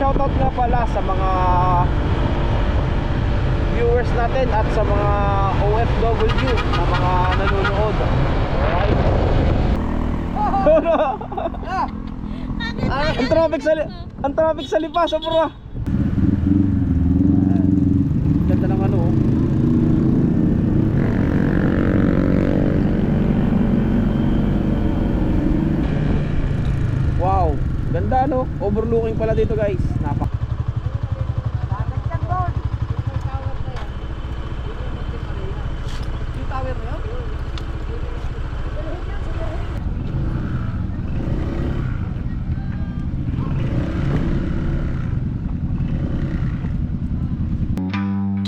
Shoutout nga pala sa mga viewers natin at sa mga OFW na mga nanonood. Alright. Ang traffic sa Lipa, sobra. Ganda ng ano. Wow, ganda no. Overlooking pala dito guys.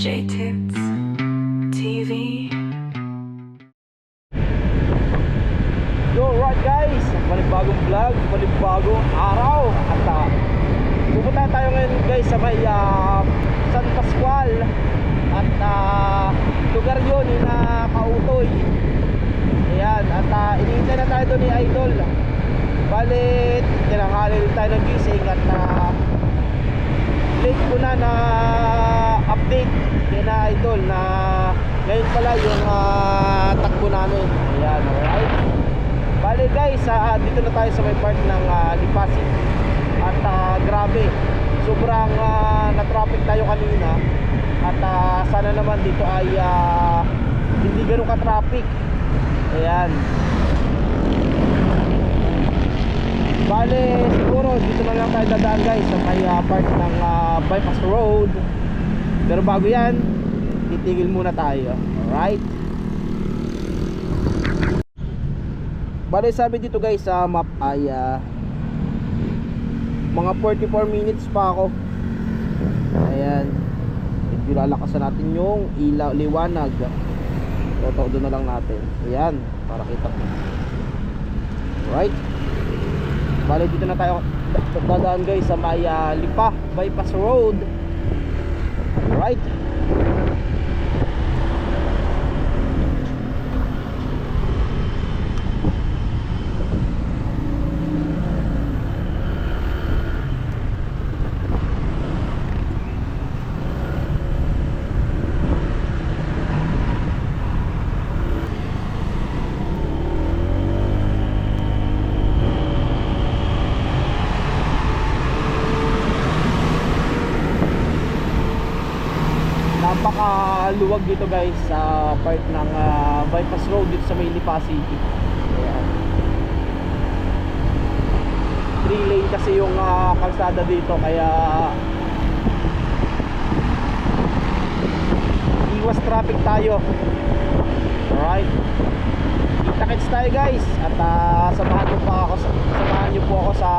J-Tips TV. Yo, right guys, panibagong vlog, panibagong araw. At pupunta tayo ngayon guys sa may San Pascual. At lugar yun na Kautoy. Ayan, at inihintay na tayo doon ni Idol. Balit, tinanghali din tayo ng gising. At late ko na update kay na Idol na ngayon pala yung takbo namin. Ayan, alright. Bale guys, dito na tayo sa may part ng Lipa City. At grabe, sobrang na-traffic tayo kanina. At sana naman dito ay hindi ganun ka-traffic. Ayan. Bale, siguro dito na lang tayo dadaan guys sa may part ng bypass road. Pero bago yan, titigil muna tayo. Alright. Bale, sabi dito guys sa map ay mga 44 minutes pa ako. Ayan. Medyo lalakasan natin yung ilaw, liwanag. Toto doon na lang natin. Ayan, para kita mo. Alright. Bale, dito na tayo dadaan guys sa may Lipa bypass road. Alright. Napakaluwag dito guys sa part ng bypass road dito sa may Lipa City. Ayan. 3 lane kasi yung kalsada dito, kaya iwas traffic tayo. Alright. Kita-kits tayo guys. At samahan niyo po ako sa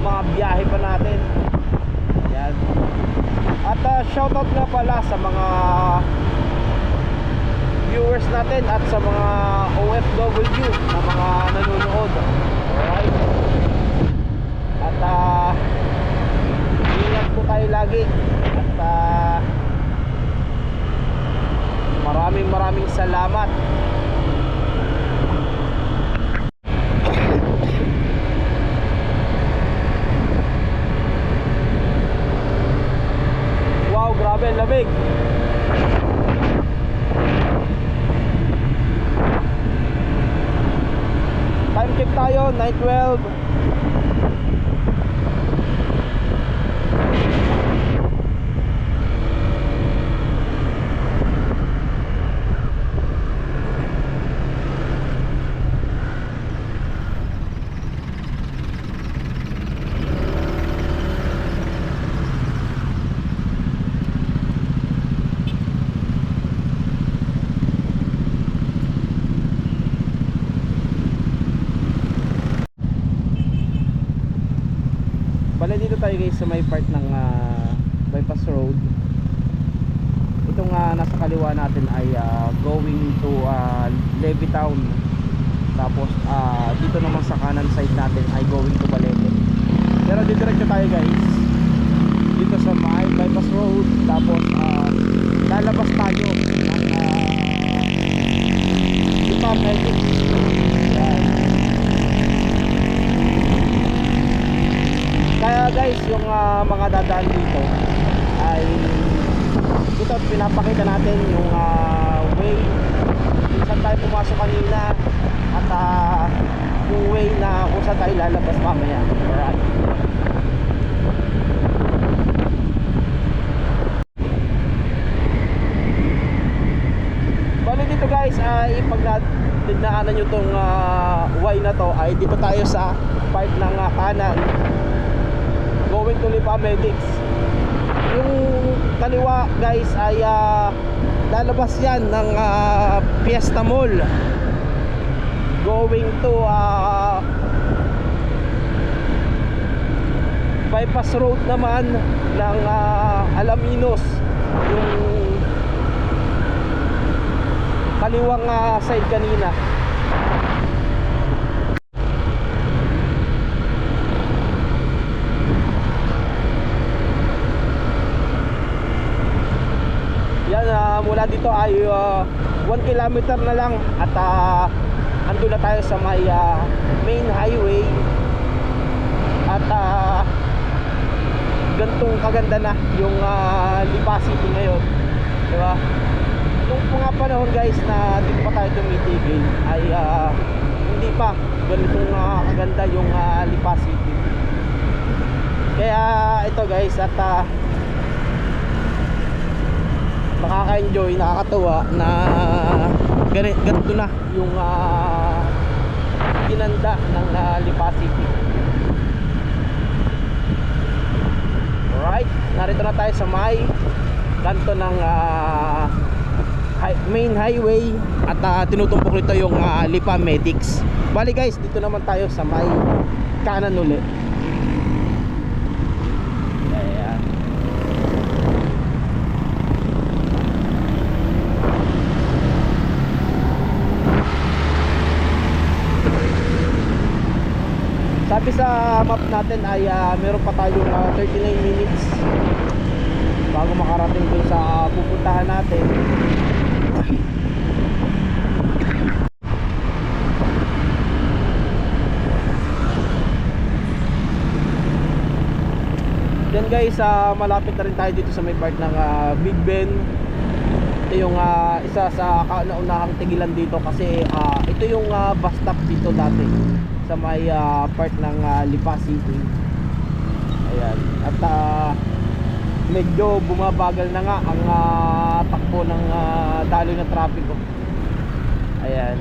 mga biyahe pa natin. Ayan. At shoutout nga pala sa mga viewers natin at sa mga OFW na mga nanonood. Alright. At ingat po tayo lagi. At maraming salamat. Grabe, lamig. Time check tayo, 9:12. Bale, dito tayo guys sa may part ng bypass road. Itong nasa kaliwa natin ay going to Levittown. Tapos dito naman sa kanan side natin ay going to Balete. Pero didiretso tayo guys dito sa may bypass road. Tapos lalabas tayo ng Lipa Medic. Kaya guys, yung mga dadaan dito ay ito, pinapakita natin yung way kung saan tayo pumasok kanina at yung way na kung saan tayo lalabas mamaya. Alright. Bali dito guys ay pag dinaanan nyo tong Y na to ay dito tayo sa part ng kanan going to Lipa Medics. Yung kaliwa guys ay lalabas yan ng Fiesta Mall going to bypass road naman ng Alaminos, yung kaliwang side kanina. Yan, mula dito ay 1 kilometer na lang at ando na tayo sa may main highway at gantong kaganda na yung Lipa City ngayon, diba? Nung mga panahon guys na dito pa tayo tumitigil ay hindi pa ganitong kaganda yung Lipa City. Kaya ito guys at makaka-enjoy, nakakatuwa na ganito na yung ginanda ng Lipa City. Alright, narito na tayo sa may kanto ng main highway at tinutumpok nito yung Lipa Medics. Bali guys, dito naman tayo sa may kanan ulit. Ayan. Sabi sa map natin ay meron pa tayong 39 minutes bago makarating dun sa pupuntahan natin. Then guys, malapit na rin tayo dito sa may part ng Big Ben. Ito yung isa sa kauna-unahang tigilan dito kasi ito yung bus stop dito dati sa may part ng Lipa City. Ayan. At medyo bumabagal na nga ang takbo ng daloy ng trapiko. Ayan.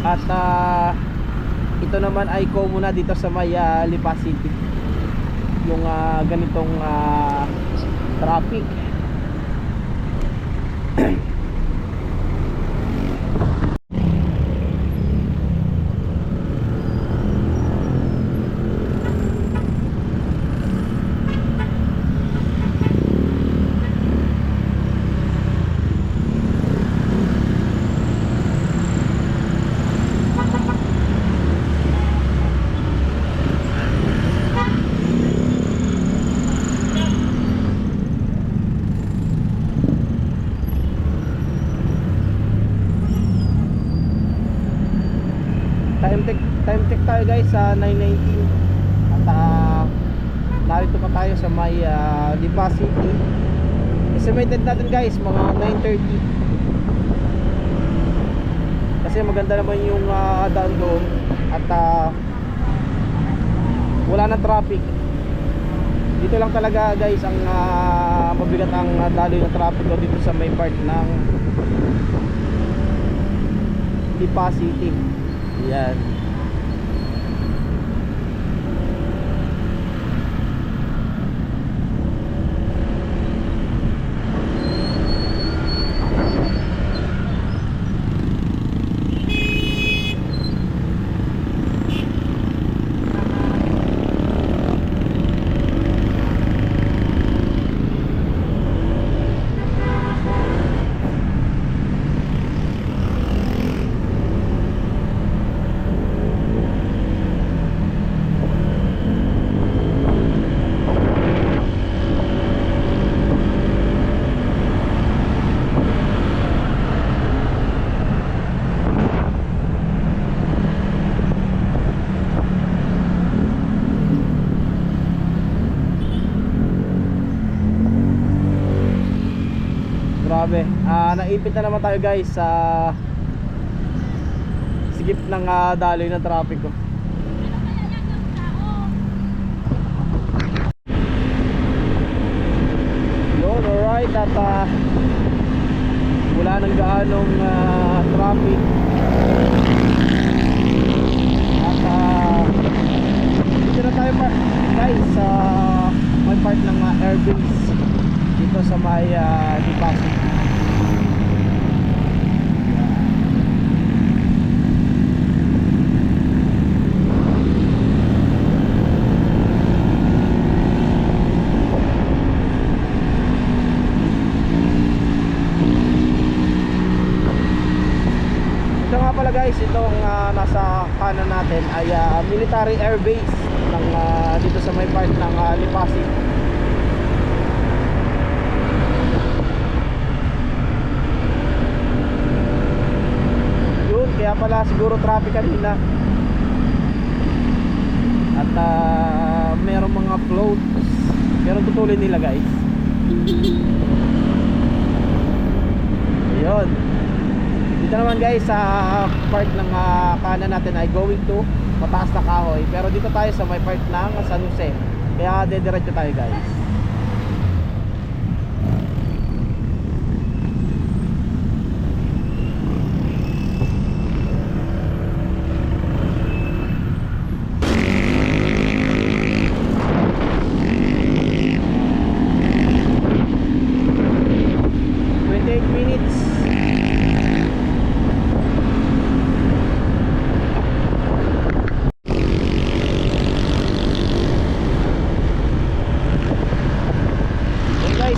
At ito naman ay common na dito sa may Lipa City yung ganitong traffic. Time check tayo guys sa 9:19 at narito pa tayo sa may Lipa City. Estimated natin guys mga 9:30 kasi maganda naman yung daan doon at wala na traffic. Dito lang talaga guys ang mabigat ang daloy ng traffic dito sa may part ng Lipa City. Yan. grabe. Naipit na naman tayo guys sa sigip ng daloy ng traffic ko. Yun, alright. At wala nang gaanong traffic. At dito na tayo guys sa may part ng airbase dito sa may Pasig. Ito nga pala guys, itong nasa kanan natin ay military airbase ng dito sa may part ng Pasig. Yun, kaya pala siguro traffic kanina. At merong mga floats, pero tutulin nila guys. Ayun. Dito naman guys sa part ng kanan natin ay going to mataas na kahoy, pero dito tayo sa may part ng San Jose, kaya dediretso tayo guys.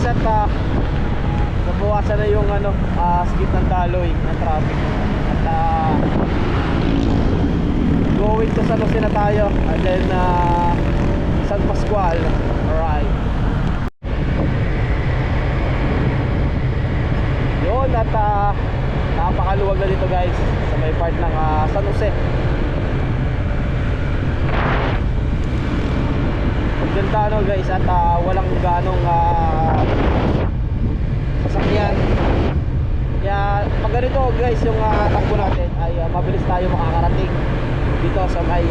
At nabawasan na yung skip ng daloy ng traffic. At going to San Jose na tayo, and then San Pascual. Alright, yun. At napakaluwag na dito guys sa may part ng San Jose. Ganda guys, at walang ganong sasakyan. Kaya pag ganito guys yung takbo natin ay mabilis tayo makakarating dito sa may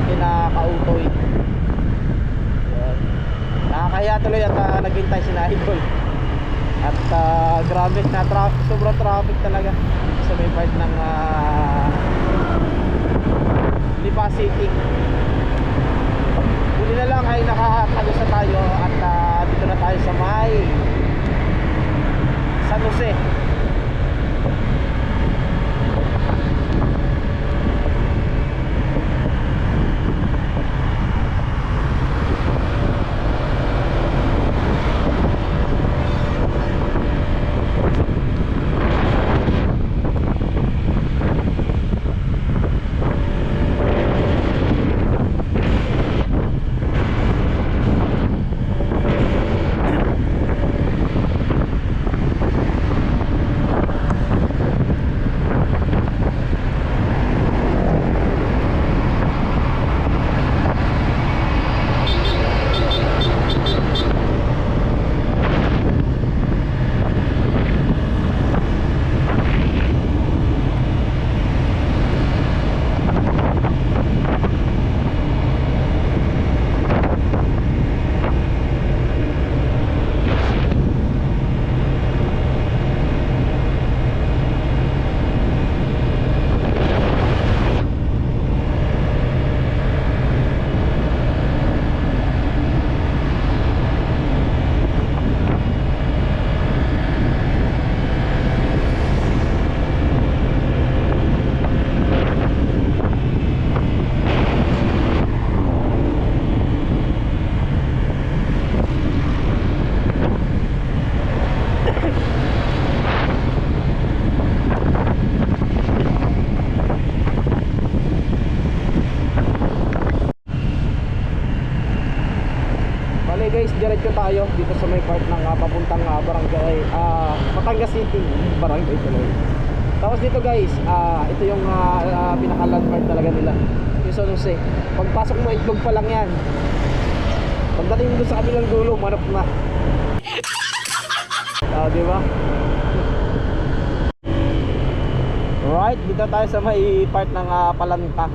Pinakautoy. Nakakaya tuloy at naghintay si Idol. At grabe na sobrang traffic talaga sa may part ng Lipa City. Huli na lang ay nakatago sa tayo at dito na tayo sa may San Jose. Guys, diretso tayo dito sa may part ng papuntang barangay Batangas City, barangay tuloy. Tapos dito guys, ito yung pinaka-landmark talaga nila, yung San Jose. Pagpasok mo, itlog pa lang yan. Pagdating mo sa kabilang dulo, manap na. Di ba? Right, dito tayo sa may part ng Palangka.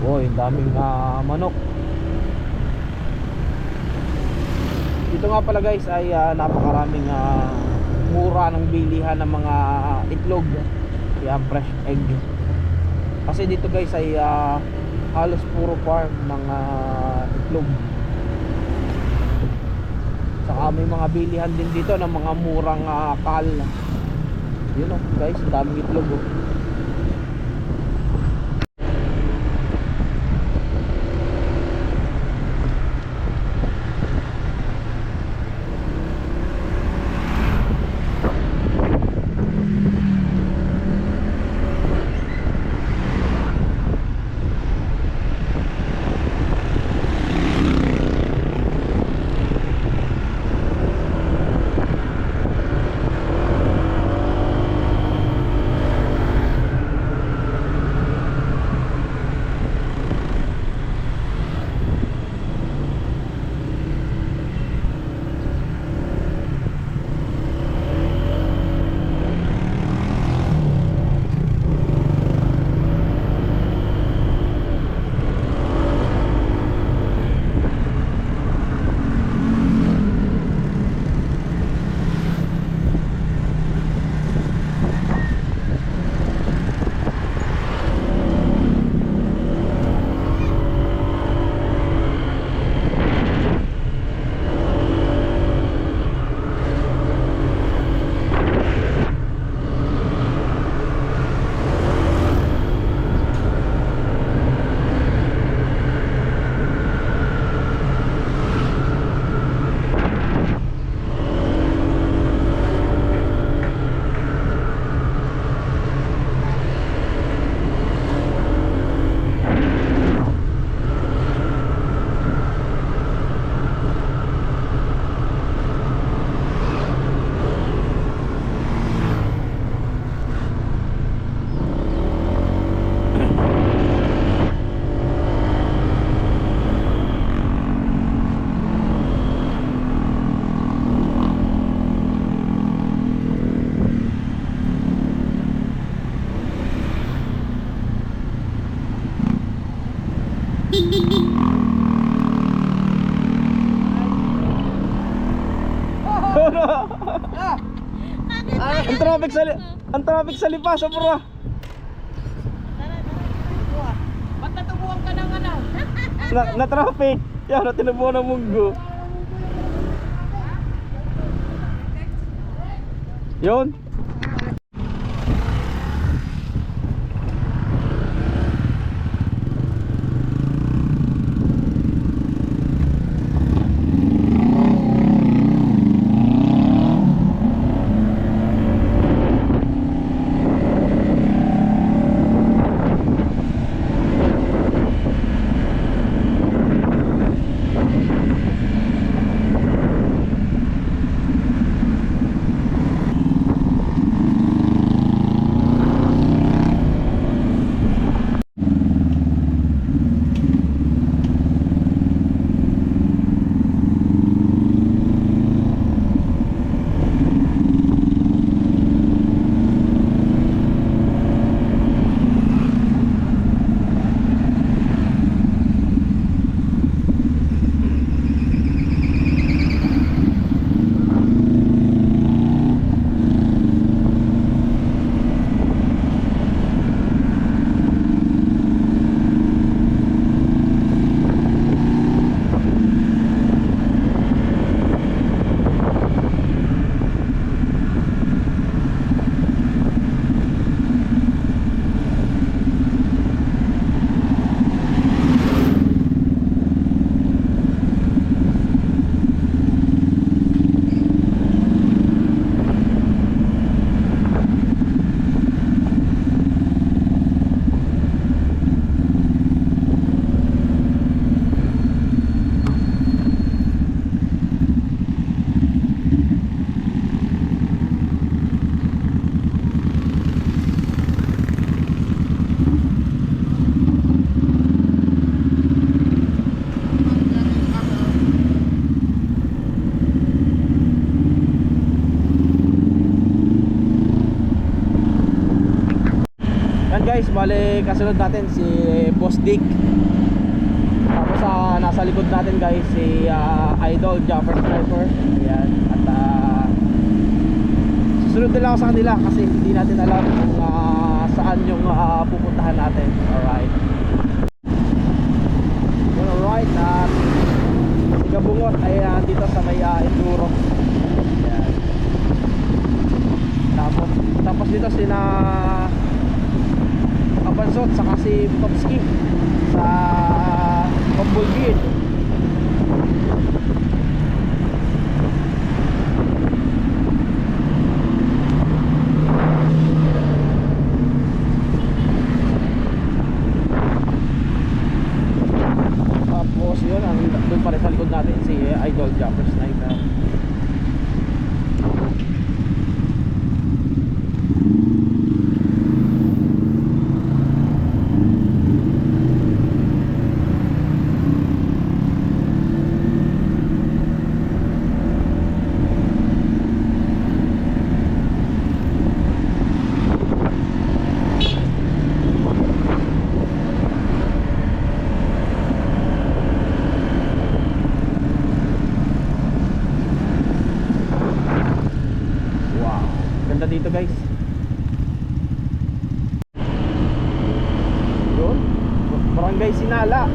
Boy, daming manok. Dito nga pala guys ay napakaraming mura ng bilihan ng mga itlog. Yan, fresh egg. Kasi dito guys ay halos puro farm ng itlog. Saka may mga bilihan din dito ng mga murang kal. Yun guys, daming itlog Ang traffic sa Lipa, sobra. Ba't natubuhan ka ng ano? Na traffic. Yan, na tinubuan ng munggo. Yun. Yan guys, bale kasunod natin si Boss Dick. Tapos nasa likod natin guys si Idol Jumper Sniper. Ayan. At susunod din lang ako sa kanila kasi hindi natin alam kung saan yung pupuntahan natin. Alright. Alright. Si Kabungot ay dito sa may Enduro. Ayan. Tapos dito sina Kapansot saka si Topski sa Pambulgin. Tapos yun, doon pa rin sa likod natin si Idol Jumper Sniper. Dito guys. Yun, Barangay Sinala.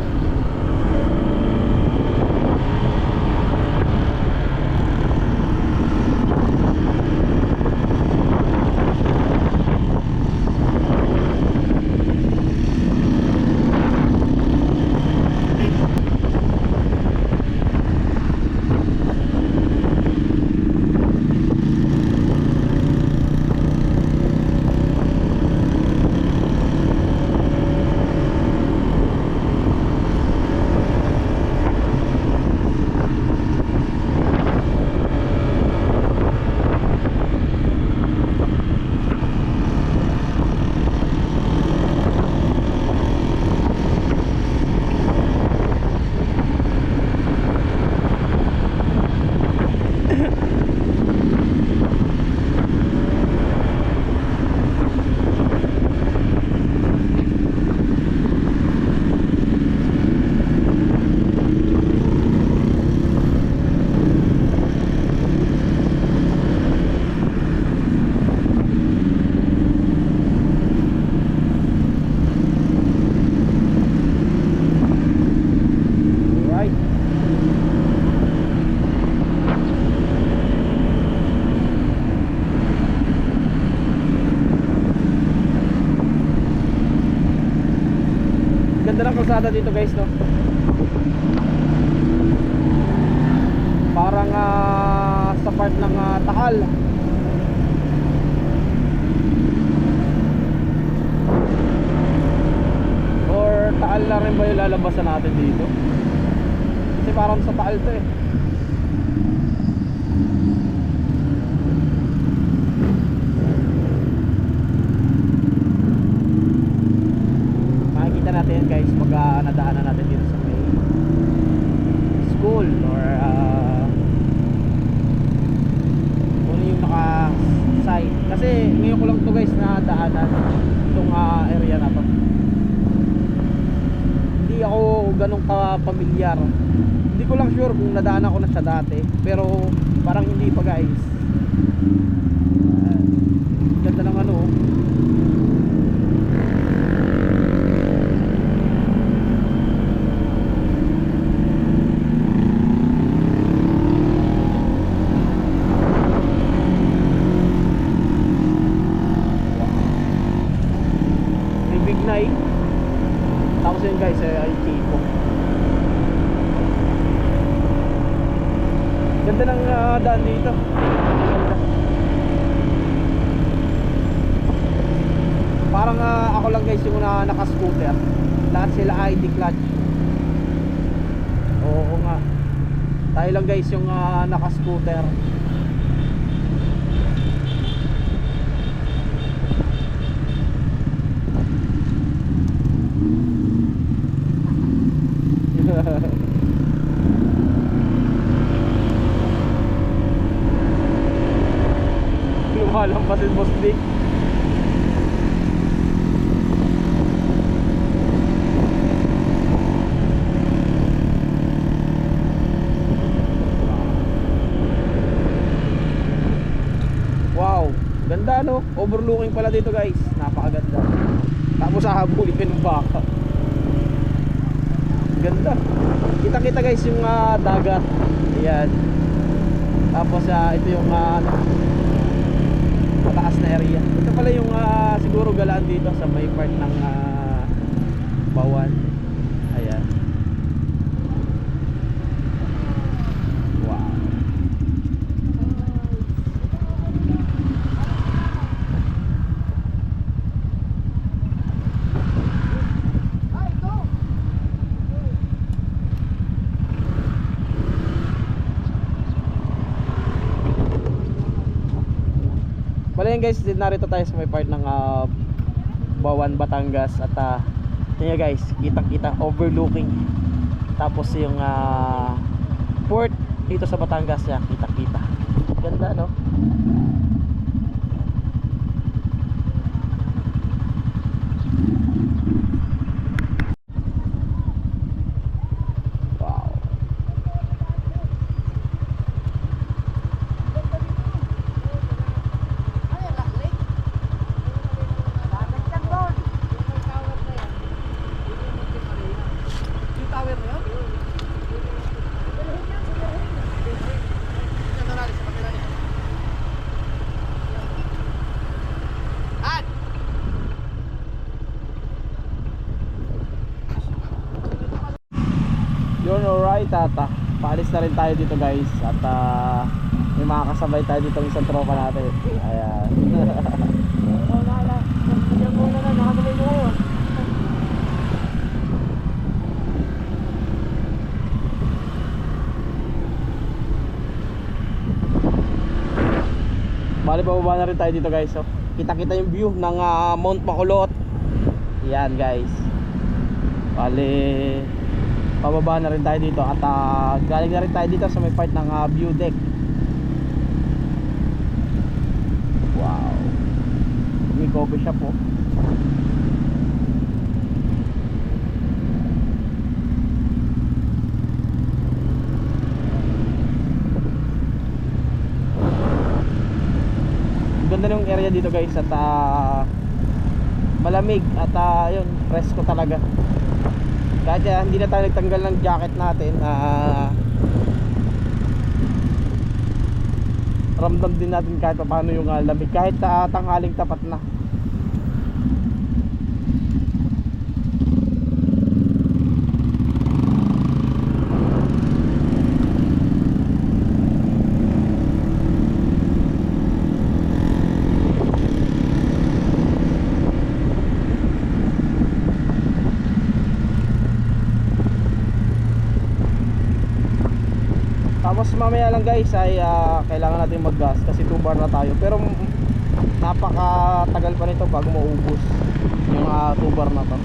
Ganda ng kalsada dito guys, no? Parang sa part ng Taal. Or Taal na rin ba yung lalabasan natin dito? Kasi parang sa Taal to eh. Makikita natin yan guys pag nadaanan natin dito sa may school or kung ano yung naka-site. Kasi ngayon ko lang to guys na daanan itong area na to. Hindi ako ganun ka-pamilyar. Hindi ko lang sure kung nadaanan ko na siya dati, pero parang hindi pa guys. Ganda ng ano. May big night. Tapos yun guys ay Chico. Ganda ng daan dito. Ganda. Parang ako lang guys yung naka-scooter. Lahat sila ID clutch. Oo nga. Tayo lang guys yung naka-scooter. Lumalampas si Boss Dick. Wow, ganda no? Overlooking pala dito guys. Napakaganda. Tapos hahabulin ng baka. Ganda. Kita-kita guys yung dagat. Ayan. Tapos ito yung mataas na area. Ito pala yung siguro galaan dito sa may part ng Bawan. Ayan. Wow. Bale yan guys, narito tayo sa may part ng Bawan, Batangas. At yun nga guys, kitang-kita, overlooking. Tapos yung port dito sa Batangas, yan, kitang-kita. Ganda no? Wow. Yun, alright, tata. Paalis na rin tayo dito guys. At may mga kasabay tayo dito ng isang tropa natin. Ayan. Bali, bababa na rin tayo dito guys. So, kita-kita yung view ng Mount Bacolod. Yan guys. Bali, pababa na rin tayo dito. At galing na rin tayo dito sa may part ng view deck. Wow. May coffee shop po. Ganda ng area dito guys. At malamig. At yun, presko talaga. Kahit hindi na tayo nagtanggal ng jacket natin, ramdam din natin kahit paano yung lamig. Kahit tanghaling tapat na. mamaya lang guys ay kailangan natin mag-gas kasi 2 bar na tayo. Pero napakatagal pa nito bago maubos yung 2 bar na to.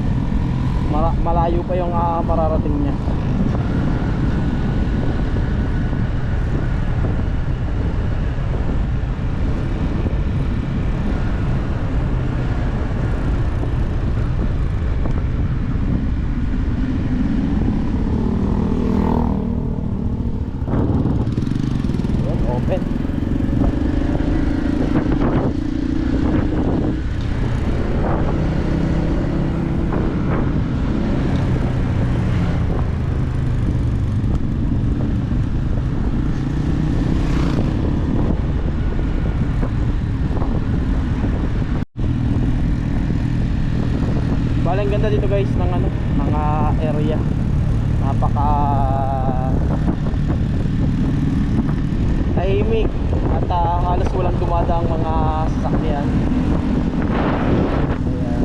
Malayo pa yung mararating niya. Open. Bale, ang ganda dito guys ng ng area. Napaka tahimik at halos walang dumadaang mga sasakyan. Ayan.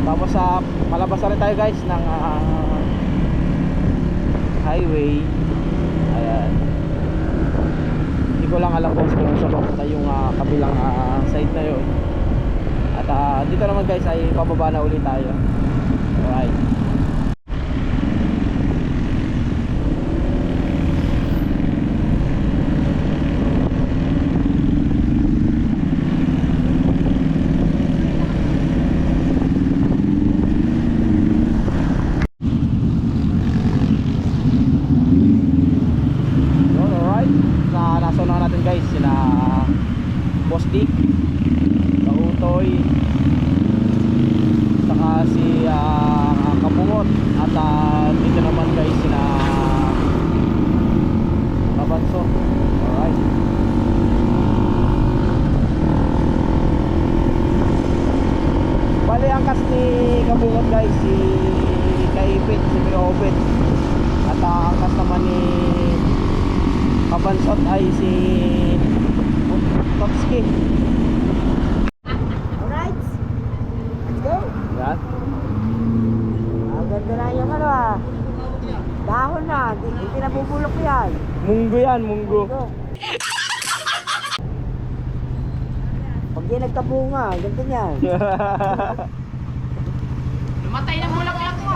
Tapos palabas na rin tayo guys ng highway. Ayan. Hindi ko lang alam kung saan papunta yung kabilang side na yun. At dito naman guys ay pababa na ulit tayo. Alright. Alright. Nasa unahan natin guys sila Boss Dick, Kautoy, saka si Kabungot. At dito naman guys sila Kabanso. Alright. Bali ang kas ni Kabungot guys si Kaipit, si Piobit. At ang kas naman ni Kabansot ay si Topski. Alright, let's go. Yan. Ang ganda na yung dahon na, hindi nabubulok yan. Munggo yan, munggo. Pag yan nagkabunga, ganda niyan. Matay na bulaklak mo.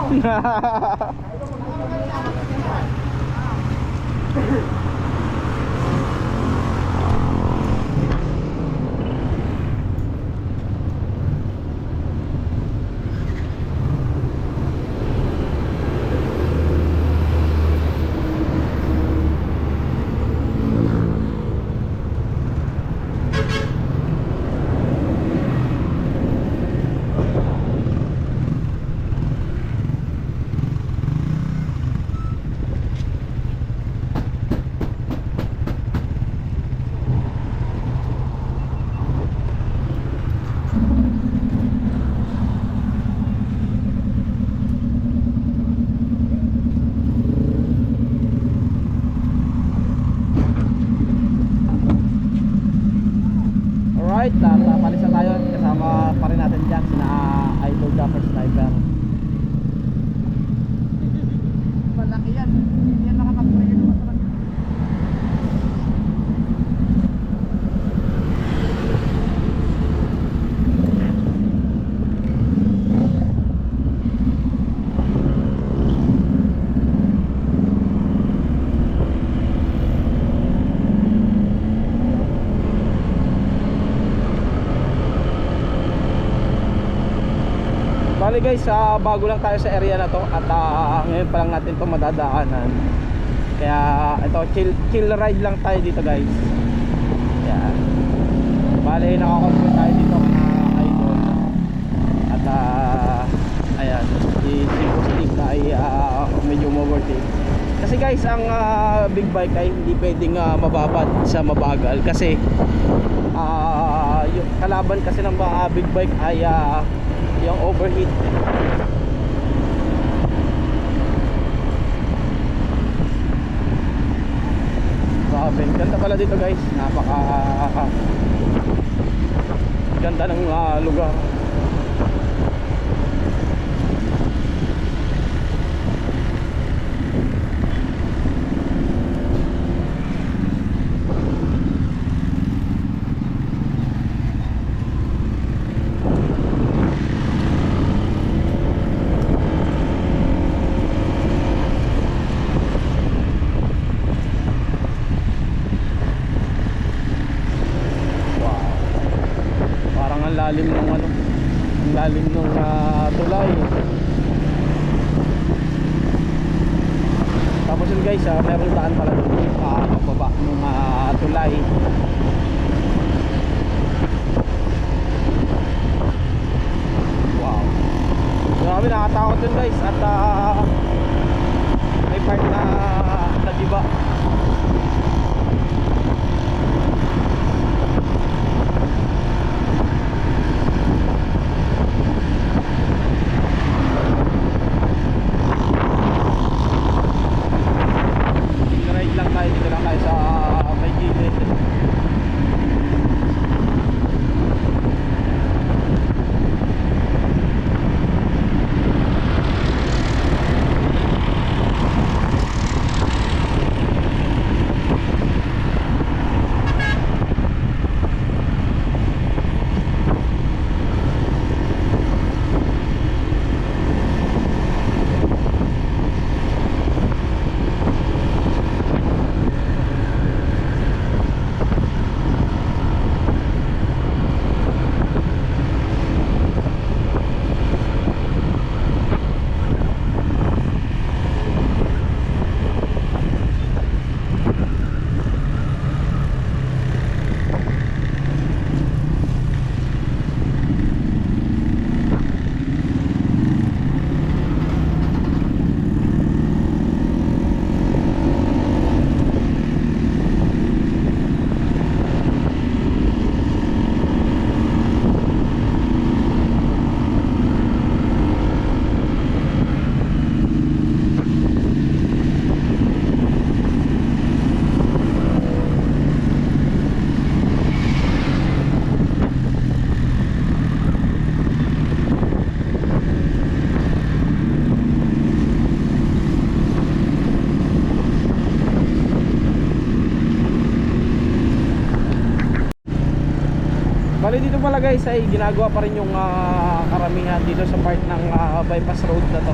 Alright, palis na tayo. Kasama pa rin natin dyan sina Idol Jumper Sniper. Malaki yan. Yan nakapagpray yun naman talaga. Bali guys, bago lang tayo sa area na to at ngayon pa lang natin to madadaanan. Kaya ito, chill ride lang tayo dito guys. Yan. Bali, nakakontrol tayo dito Idol. At ayan, si Stick na ay medyo overtake. Kasi guys, ang big bike ay hindi pwedeng mababad sa mabagal. Kasi yung kalaban kasi ng big bike ay yung overheat. Grabe, ganda pala dito guys. Napaka Ganda ng lugar. Parang ang lalim ng ano, ang lalim ng tulay. Tapos yun guys, merong daan pala dito pababa ng tulay. Wow, grabe, nakatakot yun guys. At may part na nagiba. Dito lang tayo sa may gilid. Bali dito pala guys ay ginagawa pa rin yung karamihan dito sa part ng bypass road na to.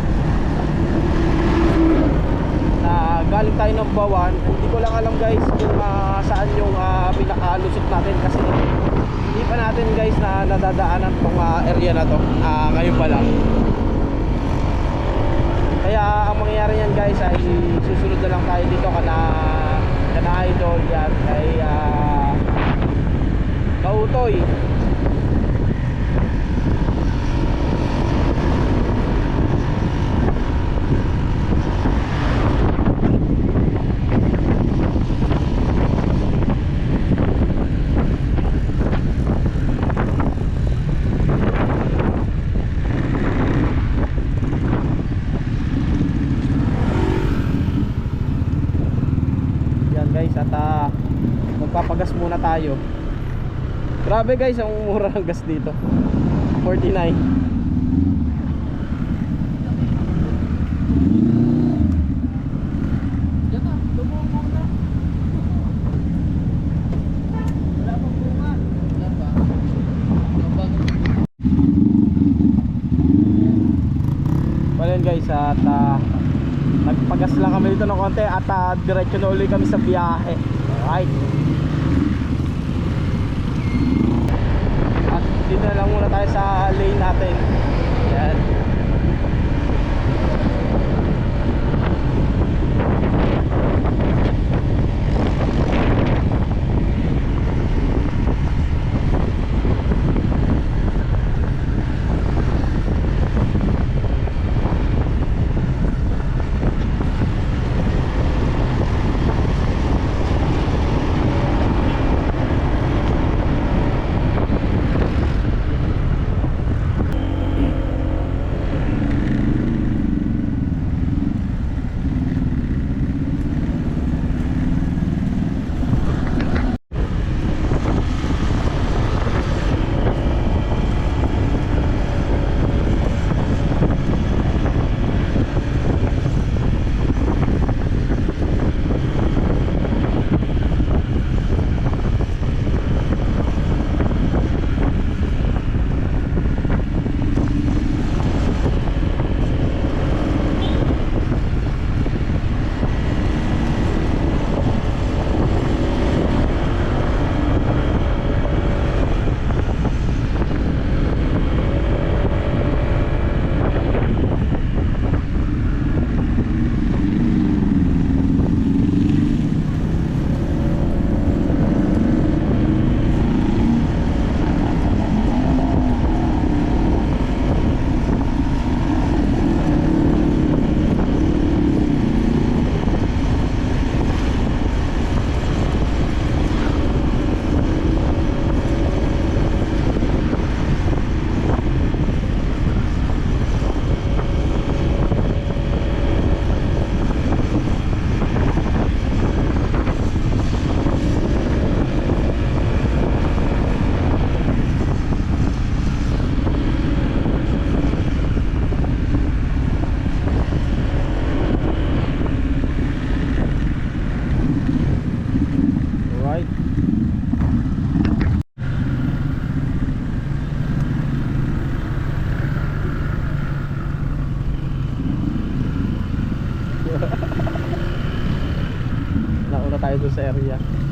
Na galing tayo ng Bawan. Hindi ko lang alam guys kung saan yung pinakalusot natin kasi hindi pa natin guys na nadadaanan tong area na to. Ngayon pa lang. Kaya ang mangyayari niyan guys ay susunod na lang tayo dito kana idol yan kay Kautoy. Yan guys, at magpapagas muna tayo. Grabe guys, ang mura ng gas dito. 49. Well yun guys, at nagpagas lang kami dito ng konti at diretso na ulit kami sa biyahe. Alright. Dito na lang muna tayo sa lane natin. Yan. doon sa area.